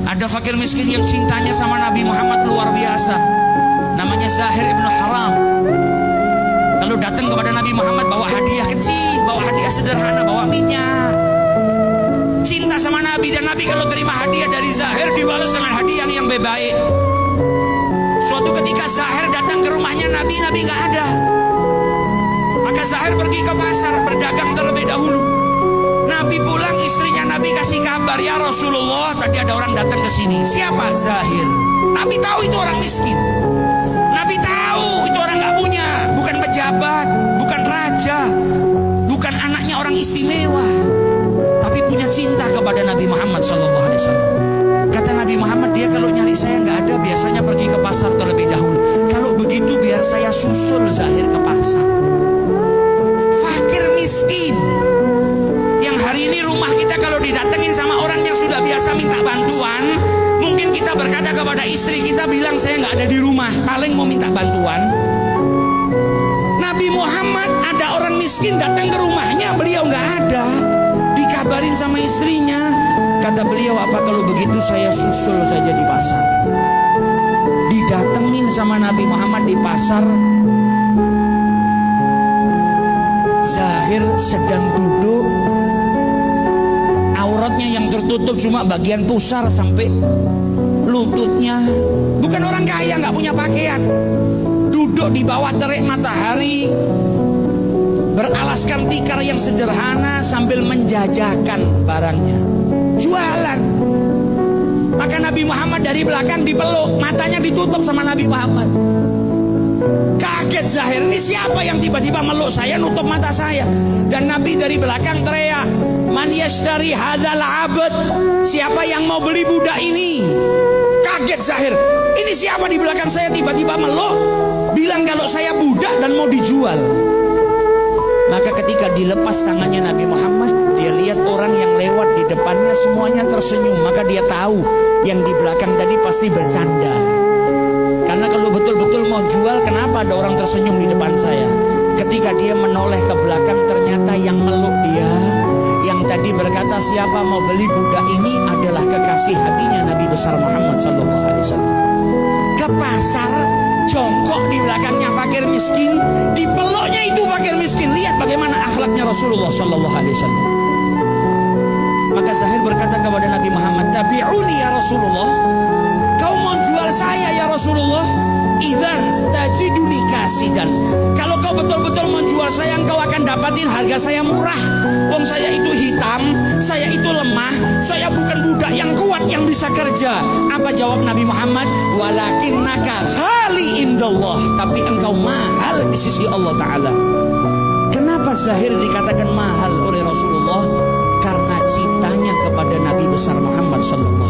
Ada fakir miskin yang cintanya sama Nabi Muhammad luar biasa. Namanya Zahir ibn Haram. Kalau datang kepada Nabi Muhammad bawa hadiah kecil, bawa hadiah sederhana, bawa minyak. Cinta sama Nabi, dan Nabi kalau terima hadiah dari Zahir dibalas dengan hadiah yang baik. Suatu ketika Zahir datang ke rumahnya Nabi nggak ada. Maka Zahir pergi ke pasar berdagang terlebih dahulu. Nabi pulang, istrinya Nabi kasih kabar, ya Rasulullah, tadi ada orang datang ke sini. Siapa? Zahir. Nabi tahu itu orang miskin. Nabi tahu itu orang nggak punya, bukan pejabat, bukan raja, bukan anaknya orang istimewa, tapi punya cinta kepada Nabi Muhammad SAW. Kata Nabi Muhammad, dia kalau nyari saya nggak ada, biasanya pergi ke pasar terlebih dahulu. Kalau begitu biar saya susul Zahir ke pasar. Fakir miskin yang hari ini rumah kita kalau didatengin sama orang yang sudah biasa minta bantuan, mungkin kita berkata kepada istri kita, bilang saya nggak ada di rumah, paling mau minta bantuan. Nabi Muhammad ada orang miskin datang ke rumahnya, beliau nggak ada, dikabarin sama istrinya. Kata beliau, apa kalau begitu saya susul saja di pasar. Didatengin sama Nabi Muhammad di pasar. Zahir sedang duduk, auratnya yang tertutup cuma bagian pusar sampai lututnya. Bukan orang kaya, nggak punya pakaian. Duduk di bawah terik matahari, beralaskan tikar yang sederhana sambil menjajakan barangnya, jualan. Maka Nabi Muhammad dari belakang dipeluk, matanya ditutup sama Nabi Muhammad. Kaget Zahir, ini siapa yang tiba-tiba meluk saya, nutup mata saya? Dan Nabi dari belakang teriak, man yashtari hadzal abd, siapa yang mau beli budak ini? Kaget Zahir, ini siapa di belakang saya tiba-tiba meluk, bilang kalau saya budak dan mau dijual. Maka ketika dilepas tangannya Nabi Muhammad, dia lihat orang yang lewat di depannya semuanya tersenyum. Maka dia tahu yang di belakang tadi pasti bercanda. Karena kalau betul-betul mau jual, kenapa ada orang tersenyum di depan saya? Ketika dia menoleh ke belakang, ternyata yang meluk dia, yang tadi berkata siapa mau beli budak ini, adalah kekasih hatinya Nabi besar Muhammad SAW. Ke pasar, jongkok di belakangnya fakir miskin, dipeluknya itu fakir miskin. Lihat bagaimana akhlaknya Rasulullah SAW. Maka Zahir berkata kepada Nabi Muhammad, tabi'uni ya Rasulullah, kau mau jual saya ya Rasulullah? Idzan tajiduni kasidan, kalau kau betul-betul menjual saya, engkau akan dapatin harga saya murah. Wong saya itu hitam, saya itu lemah, saya bukan budak yang kuat yang bisa kerja. Apa jawab Nabi Muhammad? Walakinnaka ghali indallah, tapi engkau mahal di sisi Allah Ta'ala. Kenapa Zahir dikatakan mahal oleh Rasulullah? Karena cintanya kepada Nabi besar Muhammad SAW.